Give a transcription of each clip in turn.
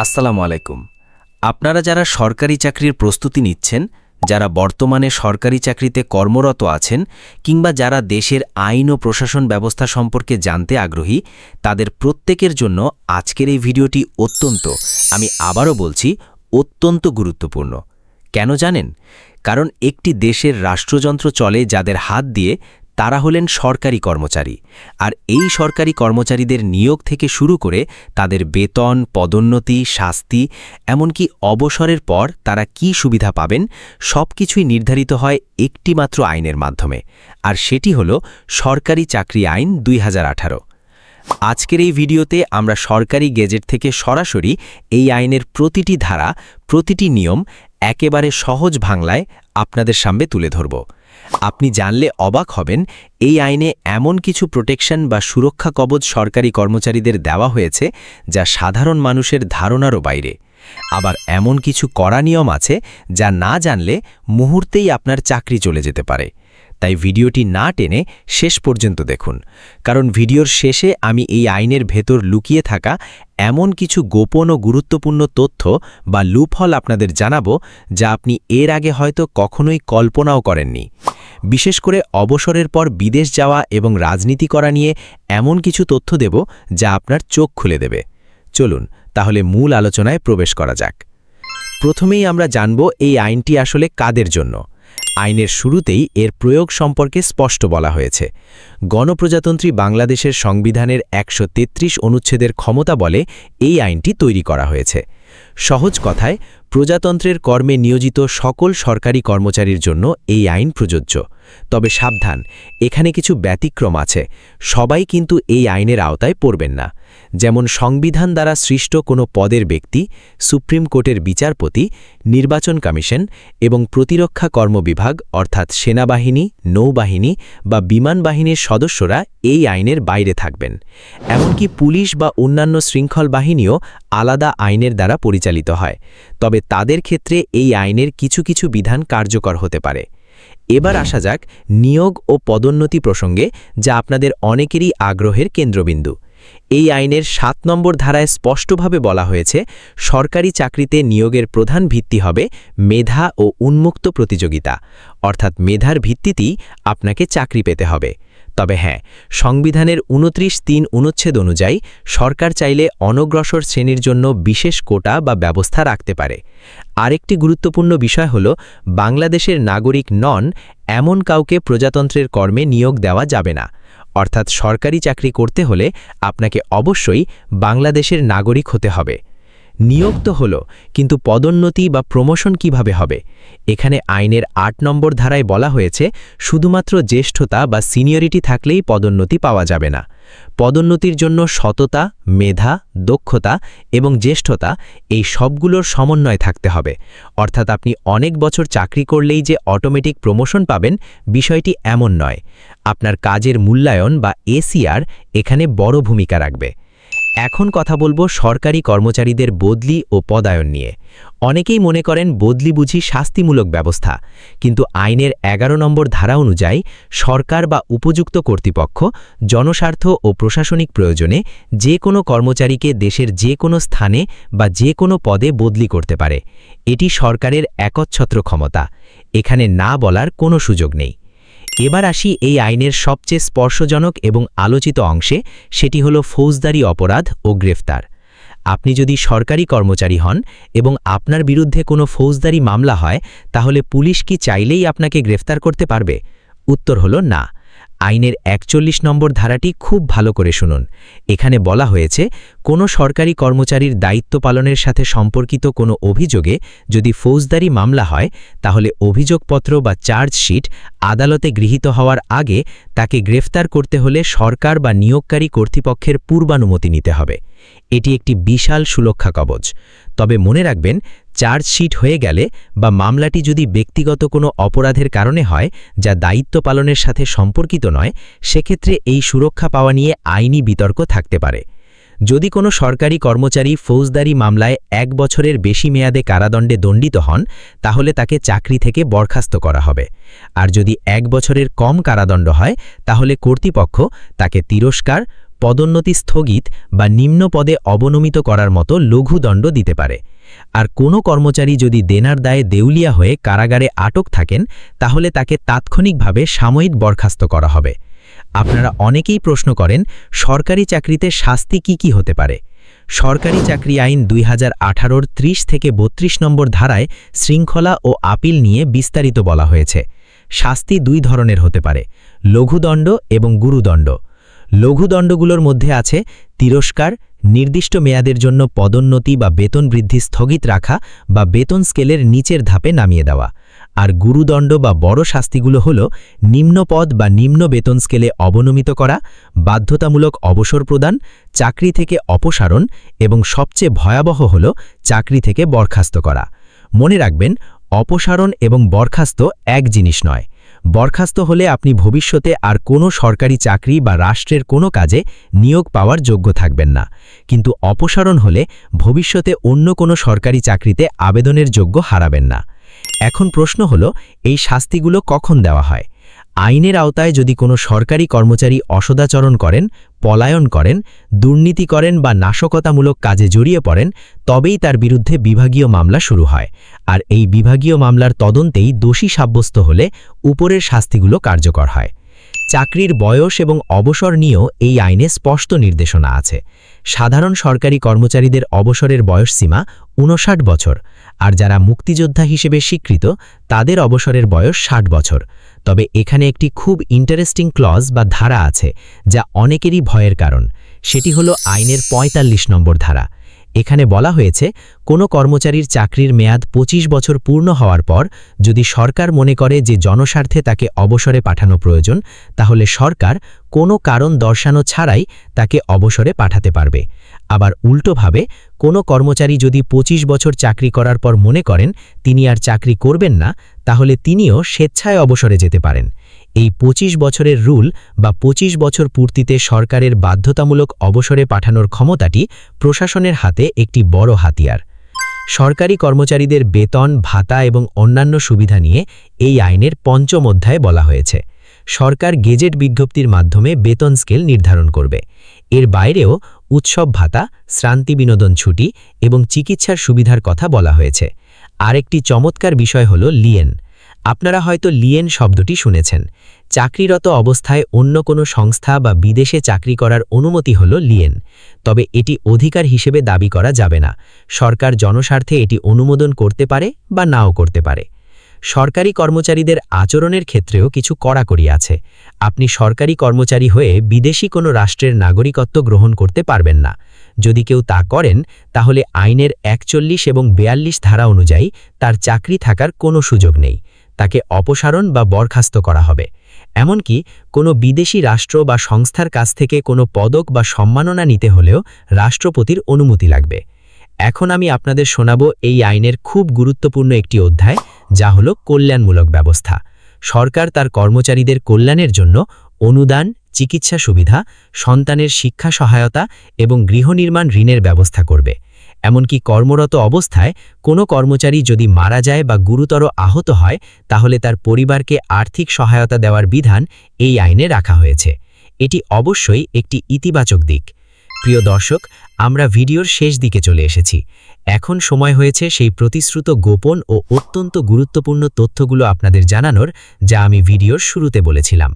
আসসালামু আলাইকুম। আপনারা যারা সরকারি চাকরির প্রস্তুতি নিচ্ছেন, যারা বর্তমানে সরকারি চাকরিতে কর্মরত আছেন কিংবা যারা দেশের আইন ও প্রশাসন ব্যবস্থা সম্পর্কে জানতে আগ্রহী, তাদের প্রত্যেকের জন্য আজকের এই ভিডিওটি আমি আবারও বলছি, অত্যন্ত গুরুত্বপূর্ণ। কেন জানেন? কারণ একটি দেশের রাষ্ট্রযন্ত্র চলে যাদের হাত দিয়ে, তারা হলেন সরকারি কর্মচারী। আর এই সরকারি কর্মচারীদের নিয়োগ থেকে শুরু করে তাদের বেতন, পদোন্নতি, শাস্তি, এমনকি অবসরের পর তারা কি সুবিধা পাবেন, সবকিছুই নির্ধারিত হয় একটিমাত্র আইনের মাধ্যমে। আর সেটি হল সরকারি চাকরি আইন ২০১৮। আজকের এই ভিডিওতে আমরা সরকারি গেজেট থেকে সরাসরি এই আইনের প্রতিটি ধারা, প্রতিটি নিয়ম একেবারে সহজ বাংলায় আপনাদের সামনে তুলে ধরব। আপনি জানলে অবাক হবেন, এই আইনে এমন কিছু প্রোটেকশন বা সুরক্ষা কবচ সরকারি কর্মচারীদের দেওয়া হয়েছে যা সাধারণ মানুষের ধারণারও বাইরে। আবার এমন কিছু কড়া নিয়ম আছে যা না জানলে মুহূর্তেই আপনার চাকরি চলে যেতে পারে। তাই ভিডিওটি না টেনে শেষ পর্যন্ত দেখুন, কারণ ভিডিওর শেষে আমি এই আইনের ভেতর লুকিয়ে থাকা এমন কিছু গোপন ও গুরুত্বপূর্ণ তথ্য বা লুপহল আপনাদের জানাবো, যা আপনি এর আগে হয়তো কখনোই কল্পনাও করেননি। বিশেষ করে অবসরের পর বিদেশ যাওয়া এবং রাজনীতি করা নিয়ে এমন কিছু তথ্য দেব যা আপনার চোখ খুলে দেবে। চলুন তাহলে মূল আলোচনায় প্রবেশ করা যাক। প্রথমেই আমরা জানব এই আইনটি আসলে কাদের জন্য। আইনের শুরুতেই এর প্রয়োগ সম্পর্কে স্পষ্ট বলা হয়েছে। গণপ্রজাতন্ত্রী বাংলাদেশের সংবিধানের ১৩৩ অনুচ্ছেদের ক্ষমতা বলে এই আইনটি তৈরি করা হয়েছে। সহজ কথায়, প্রজাতন্ত্রের কর্মে নিয়োজিত সকল সরকারি কর্মচারীর জন্য এই আইন প্রযোজ্য। তবে সাবধান, এখানে কিছু ব্যতিক্রম আছে। সবাই কিন্তু এই আইনের আওতায় পড়বেন না। যেমন সংবিধান দ্বারা সৃষ্ট কোনো পদের ব্যক্তি, সুপ্রিম কোর্টের বিচারপতি, নির্বাচন কমিশন এবং প্রতিরক্ষা কর্মবিভাগ অর্থাৎ সেনাবাহিনী, নৌবাহিনী বা বিমান বাহিনীর সদস্যরা এই আইনের বাইরে থাকবেন। এমনকি পুলিশ বা অন্যান্য শৃঙ্খল বাহিনীও আলাদা আইনের দ্বারা পরিচালিত হয়। তবে তাদের ক্ষেত্রে এই আইনের কিছু কিছু বিধান কার্যকর হতে পারে। এবার আসা যাক নিয়োগ ও পদোন্নতি প্রসঙ্গে, যা আপনাদের অনেকেরই আগ্রহের কেন্দ্রবিন্দু। এই আইনের ৭ নম্বর ধারায় স্পষ্টভাবে বলা হয়েছে, সরকারি চাকরিতে নিয়োগের প্রধান ভিত্তি হবে মেধা ও উন্মুক্ত প্রতিযোগিতা, অর্থাৎ মেধার ভিত্তিতেই আপনাকে চাকরি পেতে হবে। তবে হ্যাঁ, সংবিধানের ২৯(৩) অনুচ্ছেদ অনুযায়ী সরকার চাইলে অনগ্রসর শ্রেণীর জন্য বিশেষ কোটা বা ব্যবস্থা রাখতে পারে। আরেকটি গুরুত্বপূর্ণ বিষয় হল, বাংলাদেশের নাগরিক নন এমন কাউকে প্রজাতন্ত্রের কর্মে নিয়োগ দেওয়া যাবে না। অর্থাৎ সরকারি চাকরি করতে হলে আপনাকে অবশ্যই বাংলাদেশের নাগরিক হতে হবে। নিয়োগ তো হলো, কিন্তু পদোন্নতি বা প্রমোশন কিভাবে হবে? এখানে আইনের ৮ নম্বর ধারায় বলা হয়েছে, শুধুমাত্র জ্যেষ্ঠতা বা সিনিয়রিটি থাকলেই পদোন্নতি পাওয়া যাবে না। পদোন্নতির জন্য সততা, মেধা, দক্ষতা এবং জ্যেষ্ঠতা এই সবগুলোর সমন্বয় থাকতে হবে। অর্থাৎ আপনি অনেক বছর চাকরি করলেই যে অটোমেটিক প্রমোশন পাবেন, বিষয়টি এমন নয়। আপনার কাজের মূল্যায়ন বা এসিআর এখানে বড় ভূমিকা রাখবে। এখন কথা বলবো সরকারি কর্মচারীদের বদলি ও পদায়ন নিয়ে। অনেকেই মনে করেন বদলি বুঝি শাস্তিমূলক ব্যবস্থা, কিন্তু আইনের ১১ নম্বর ধারা অনুযায়ী সরকার বা উপযুক্ত কর্তৃপক্ষ জনস্বার্থ ও প্রশাসনিক প্রয়োজনে যে কোনো কর্মচারীকে দেশের যে কোনো স্থানে বা যে কোনো পদে বদলি করতে পারে। এটি সরকারের একচ্ছত্র ক্ষমতা। এখানে না বলার কোনো সুযোগ নেই। এবার আসি এই আইনের সবচেয়ে স্পর্শজনক এবং আলোচিত অংশে, সেটি হলো ফৌজদারি অপরাধ ও গ্রেফতার। আপনি যদি সরকারি কর্মচারী হন এবং আপনার বিরুদ্ধে কোনো ফৌজদারি মামলা হয়, তাহলে পুলিশ কি চাইলেই আপনাকে গ্রেফতার করতে পারবে? উত্তর হলো না। আইনের ৪১ নম্বর ধারাটি খুব ভালো করে শুনুন। এখানে বলা হয়েছে, কোনো সরকারি কর্মচারীর দায়িত্ব পালনের সাথে সম্পর্কিত কোনো অভিযোগে যদি ফৌজদারি মামলা হয়, তাহলে অভিযোগপত্র বা চার্জশিট আদালতে গৃহীত হওয়ার আগে তাকে গ্রেফতার করতে হলে সরকার বা নিয়োগকারী কর্তৃপক্ষের পূর্বানুমতি নিতে হবে। এটি একটি বিশাল সুরক্ষা কবচ। তবে মনে রাখবেন, চার্জশিট হয়ে গেলে বা মামলাটি যদি ব্যক্তিগত কোনো অপরাধের কারণে হয় যা দায়িত্ব পালনের সাথে সম্পর্কিত নয়, সেক্ষেত্রে এই সুরক্ষা পাওয়া নিয়ে আইনি বিতর্ক থাকতে পারে। যদি কোনো সরকারি কর্মচারী ফৌজদারি মামলায় ১ বছরের বেশি মেয়াদে কারাদণ্ডে দণ্ডিত হন, তাহলে তাকে চাকরি থেকে বরখাস্ত করা হবে। আর যদি ১ বছরের কম কারাদণ্ড হয়, তাহলে কর্তৃপক্ষ তাকে তিরস্কার, পদোন্নতি স্থগিত বা নিম্ন পদে অবনমিত করার মতো লঘু দণ্ড দিতে পারে। আর কোনো কর্মচারী যদি দেনার দায়ে দেউলিয়া হয়ে কারাগারে আটক থাকেন, তাহলে তাকে তাৎক্ষণিকভাবে সাময়িক বরখাস্ত করা হবে। আপনারা অনেকেই প্রশ্ন করেন, সরকারি চাকরিতে শাস্তি কি হতে পারে? সরকারি চাকরি আইন 2018-র 30 থেকে 32 নম্বর ধারায় শৃঙ্খলা ও আপিল নিয়ে বিস্তারিত বলা হয়েছে। শাস্তি দুই ধরনের হতে পারে, লঘুদণ্ড এবং গুরুদণ্ড। লঘুদণ্ডগুলোর মধ্যে আছে তিরস্কার, নির্দিষ্ট মেয়াদের জন্য পদোন্নতি বা বেতন বৃদ্ধি স্থগিত রাখা বা বেতন স্কেলের নিচের ধাপে নামিয়ে দেওয়া। আর গুরুদণ্ড বা বড় শাস্তিগুলো হল নিম্ন পদ বা নিম্ন বেতন স্কেলে অবনমিত করা, বাধ্যতামূলক অবসর প্রদান, চাকরি থেকে অপসারণ এবং সবচেয়ে ভয়াবহ হল চাকরি থেকে বরখাস্ত করা। মনে রাখবেন, অপসারণ এবং বরখাস্ত এক জিনিস নয়। বরখাস্ত হলে আপনি ভবিষ্যতে আর কোনো সরকারি চাকরি বা রাষ্ট্রের কোনো কাজে নিয়োগ পাওয়ার যোগ্য থাকবেন না, কিন্তু অপসারণ হলে ভবিষ্যতে অন্য কোনো সরকারি চাকরিতে আবেদনের যোগ্য হারাবেন না। এখন প্রশ্ন হল, এই শাস্তিগুলো কখন দেওয়া হয়? আইনের আওতায় যদি কোনো সরকারি কর্মচারী অসদাচরণ করেন, পলায়ন করেন, দুর্নীতি করেন বা নাশকতামূলক কাজে জড়িয়ে পড়েন, তবেই তার বিরুদ্ধে বিভাগীয় মামলা শুরু হয়। আর এই বিভাগীয় মামলার তদন্তেই দোষী সাব্যস্ত হলে উপরের শাস্তিগুলো কার্যকর হয়। চাকরির বয়স এবং অবসর নিয়েও এই আইনে স্পষ্ট নির্দেশনা আছে। সাধারণ সরকারি কর্মচারীদের অবসরের বয়সসীমা 59 বছর, আর যারা মুক্তিযোদ্ধা হিসেবে স্বীকৃত তাদের অবসরের বয়স 60 বছর। তবে এখানে একটি খুব ইন্টারেস্টিং ক্লজ বা ধারা আছে, যা অনেকেরই ভয়ের কারণ। সেটি হলো আইনের 45 নম্বর ধারা। এখানে বলা হয়েছে, কোনো কর্মচারীর চাকরির মেয়াদ 25 বছর পূর্ণ হওয়ার পর যদি সরকার মনে করে যে জনস্বার্থে তাকে অবসরে পাঠানো প্রয়োজন, তাহলে সরকার কোনো কারণ দর্শানো ছাড়াই তাকে অবসরে পাঠাতে পারবে। আবার উল্টোভাবে, কোনো কর্মচারী যদি 25 বছর চাকরি করার পর মনে করেন তিনি আর চাকরি করবেন না, তাহলে তিনিও স্বেচ্ছায় অবসরে যেতে পারেন। এই 25 বছরের রুল বা 25 বছর পূর্তিতে সরকারের বাধ্যতামূলক অবসরে পাঠানোর ক্ষমতাটি প্রশাসনের হাতে একটি বড় হাতিয়ার। সরকারি কর্মচারীদের বেতন, ভাতা এবং অন্যান্য সুবিধা নিয়ে এই আইনের 5ম অধ্যায়ে বলা হয়েছে। সরকার গেজেট বিজ্ঞপ্তির মাধ্যমে বেতন স্কেল নির্ধারণ করবে। এর বাইরেও উৎসব ভাতা, শ্রান্তি বিনোদন ছুটি এবং চিকিৎসার সুবিধার কথা বলা হয়েছে। আরেকটি চমৎকার বিষয় হল লিয়েন। আপনারা হয়তো লিয়েন শব্দটি শুনেছেন। চাকরিরত অবস্থায় অন্য কোনো সংস্থা বা বিদেশে চাকরি করার অনুমতি হল লিয়েন। তবে এটি অধিকার হিসেবে দাবি করা যাবে না। সরকার জনস্বার্থে এটি অনুমোদন করতে পারে বা নাও করতে পারে। সরকারি কর্মচারীদের আচরণের ক্ষেত্রেও কিছু কড়াকড়ি আছে। আপনি সরকারি কর্মচারী হয়ে বিদেশি কোনো রাষ্ট্রের নাগরিকত্ব গ্রহণ করতে পারবেন না। যদি কেউ তা করেন, তাহলে আইনের 41 এবং 42 ধারা অনুযায়ী তার চাকরি থাকার কোনো সুযোগ নেই। তাকে অপসারণ বা বরখাস্ত করা হবে। এমনকি কোনো বিদেশি রাষ্ট্র বা সংস্থার কাছ থেকে কোনো পদক বা সম্মাননা নিতে হলেও রাষ্ট্রপতির অনুমতি লাগবে। এখন আমি আপনাদের শোনাব এই আইনের খুব গুরুত্বপূর্ণ একটি অধ্যায়, যা হলো কল্যাণমূলক ব্যবস্থা। সরকার তার কর্মচারীদের কল্যাণের জন্য অনুদান, চিকিৎসা সুবিধা, সন্তানের শিক্ষা সহায়তা এবং গৃহ নির্মাণ ঋণের ব্যবস্থা করবে। এমনকি কর্মরত অবস্থায় কোনো কর্মচারী যদি মারা যায় বা গুরুতর আহত হয়, তাহলে তার পরিবারকে আর্থিক সহায়তা দেওয়ার বিধান এই আইনে রাখা হয়েছে। এটি অবশ্যই একটি ইতিবাচক দিক। প্রিয় দর্শক, আমরা ভিডিওর শেষ দিকে চলে এসেছি। এখন সময় হয়েছে সেই প্রতিশ্রুত গোপন ও অত্যন্ত গুরুত্বপূর্ণ তথ্যগুলো আপনাদের জানানোর, যা আমি ভিডিওর শুরুতে বলেছিলাম।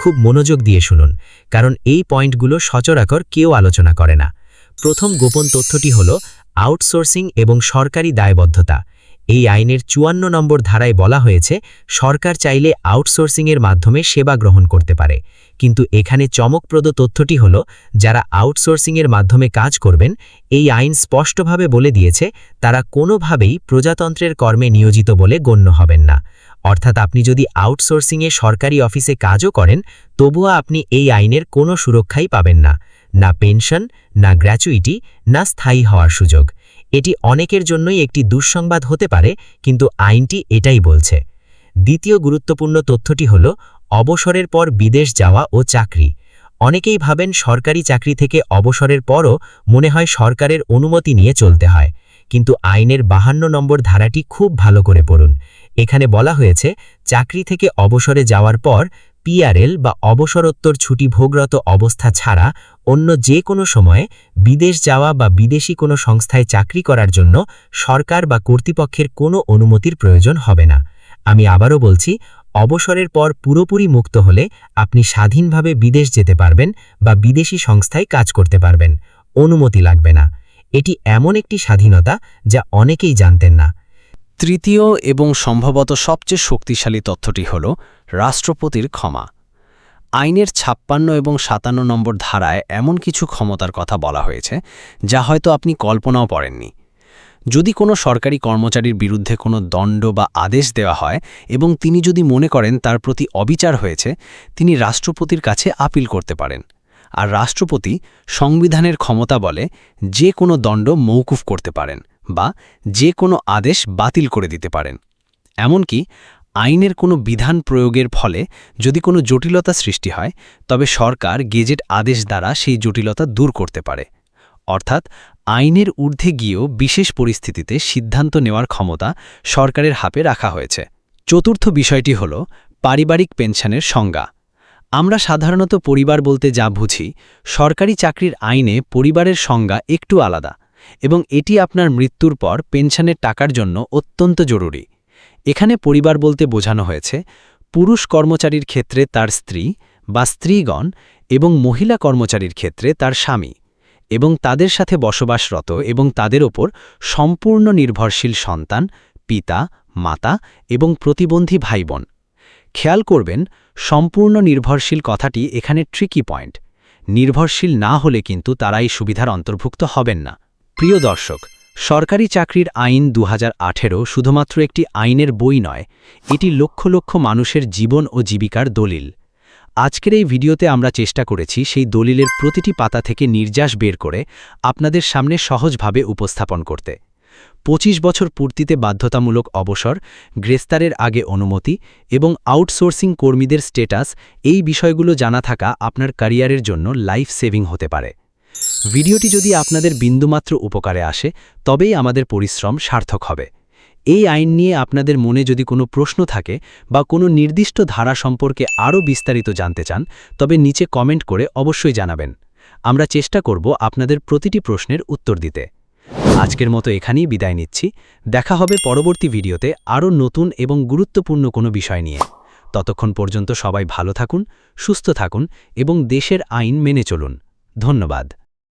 খুব মনোযোগ দিয়ে শুনুন, কারণ এই পয়েন্টগুলো সচরাচর কেউ আলোচনা করে না। প্রথম গোপন তথ্যটি হল আউটসোর্সিং এবং সরকারি দায়বদ্ধতা। এই আইনের 54 নম্বর ধারায় বলা হয়েছে, সরকার চাইলে আউটসোর্সিংয়ের মাধ্যমে সেবা গ্রহণ করতে পারে। কিন্তু এখানে চমকপ্রদ তথ্যটি হল, যারা আউটসোর্সিংয়ের মাধ্যমে কাজ করবেন, এই আইন স্পষ্টভাবে বলে দিয়েছে তারা কোনোভাবেই প্রজাতন্ত্রের কর্মে নিয়োজিত বলে গণ্য হবেন না। অর্থাৎ আপনি যদি আউটসোর্সিংয়ে সরকারি অফিসে কাজও করেন, তবুও আপনি এই আইনের কোনো সুরক্ষাই পাবেন না। না পেনশন, না গ্র্যাচুইটি, না স্থায়ী হওয়ার সুযোগ। এটি অনেকের জন্যই একটি দুঃসংবাদ হতে পারে, কিন্তু আইনটি এটাই বলছে। দ্বিতীয় গুরুত্বপূর্ণ তথ্যটি হল অবসরের পর বিদেশ যাওয়া ও চাকরি। অনেকেই ভাবেন সরকারি চাকরি থেকে অবসরের পরও মনে হয় সরকারের অনুমতি নিয়ে চলতে হয়, কিন্তু আইনের 52 নম্বর ধারাটি খুব ভালো করে পড়ুন। এখানে বলা হয়েছে, চাকরি থেকে অবসরে যাওয়ার পর পিআরএল বা অবসরোত্তর ছুটি ভোগরত অবস্থা ছাড়া অন্য যে কোনো সময়ে বিদেশ যাওয়া বা বিদেশি কোনো সংস্থায় চাকরি করার জন্য সরকার বা কর্তৃপক্ষের কোনো অনুমতির প্রয়োজন হবে না। আমি আবারও বলছি, অবসরের পর পুরোপুরি মুক্ত হলে আপনি স্বাধীনভাবে বিদেশ যেতে পারবেন বা বিদেশি সংস্থায় কাজ করতে পারবেন। অনুমতি লাগবে না। এটি এমন একটি স্বাধীনতা যা অনেকেই জানতেন না। তৃতীয় এবং সম্ভবত সবচেয়ে শক্তিশালী তথ্যটি হল রাষ্ট্রপতির ক্ষমা। আইনের ৫৬ এবং ৫৭ নম্বর ধারায় এমন কিছু ক্ষমতার কথা বলা হয়েছে যা হয়তো আপনি কল্পনাও করেননি। যদি কোনো সরকারি কর্মচারীর বিরুদ্ধে কোনো দণ্ড বা আদেশ দেওয়া হয় এবং তিনি যদি মনে করেন তার প্রতি অবিচার হয়েছে, তিনি রাষ্ট্রপতির কাছে আপিল করতে পারেন। আর রাষ্ট্রপতি সংবিধানের ক্ষমতা বলে যে কোনো দণ্ড মওকুফ করতে পারেন বা যে কোনো আদেশ বাতিল করে দিতে পারেন। এমনকি আইনের কোনো বিধান প্রয়োগের ফলে যদি কোনো জটিলতা সৃষ্টি হয়, তবে সরকার গেজেট আদেশ দ্বারা সেই জটিলতা দূর করতে পারে। অর্থাৎ আইনের ঊর্ধ্বে গিয়েও বিশেষ পরিস্থিতিতে সিদ্ধান্ত নেওয়ার ক্ষমতা সরকারের হাতে রাখা হয়েছে। চতুর্থ বিষয়টি হল পারিবারিক পেনশনের সংজ্ঞা। আমরা সাধারণত পরিবার বলতে যা বুঝি, সরকারি চাকরির আইনে পরিবারের সংজ্ঞা একটু আলাদা এবং এটি আপনার মৃত্যুর পর পেনশনের টাকার জন্য অত্যন্ত জরুরি। এখানে পরিবার বলতে বোঝানো হয়েছে পুরুষ কর্মচারীর ক্ষেত্রে তার স্ত্রী বা স্ত্রীগণ এবং মহিলা কর্মচারীর ক্ষেত্রে তার স্বামী এবং তাদের সাথে বসবাসরত এবং তাদের ওপর সম্পূর্ণ নির্ভরশীল সন্তান, পিতা, মাতা এবং প্রতিবন্ধী ভাইবোন। খেয়াল করবেন, সম্পূর্ণ নির্ভরশীল কথাটি এখানে ট্রিকি পয়েন্ট। নির্ভরশীল না হলে কিন্তু তারা এই সুবিধার অন্তর্ভুক্ত হবেন না। প্রিয় দর্শক, সরকারি চাকরির আইন ২০১৮ শুধুমাত্র একটি আইনের বই নয়, এটি লক্ষ লক্ষ মানুষের জীবন ও জীবিকার দলিল। আজকের এই ভিডিওতে আমরা চেষ্টা করেছি সেই দলিলের প্রতিটি পাতা থেকে নির্যাস বের করে আপনাদের সামনে সহজভাবে উপস্থাপন করতে। ২৫ বছর পূর্তিতে বাধ্যতামূলক অবসর, গ্রেফতারের আগে অনুমতি এবং আউটসোর্সিং কর্মীদের স্ট্যাটাস, এই বিষয়গুলো জানা থাকা আপনার ক্যারিয়ারের জন্য লাইফ সেভিং হতে পারে। ভিডিওটি যদি আপনাদের বিন্দুমাত্র উপকারে আসে, তবেই আমাদের পরিশ্রম সার্থক হবে। এই আইন নিয়ে আপনাদের মনে যদি কোনো প্রশ্ন থাকে বা কোনো নির্দিষ্ট ধারা সম্পর্কে আরও বিস্তারিত জানতে চান, তবে নিচে কমেন্ট করে অবশ্যই জানাবেন। আমরা চেষ্টা করব আপনাদের প্রতিটি প্রশ্নের উত্তর দিতে। আজকের মতো এখানেই বিদায় নিচ্ছি। দেখা হবে পরবর্তী ভিডিওতে আরও নতুন এবং গুরুত্বপূর্ণ কোনো বিষয় নিয়ে। ততক্ষণ পর্যন্ত সবাই ভালো থাকুন, সুস্থ থাকুন এবং দেশের আইন মেনে চলুন। ধন্যবাদ।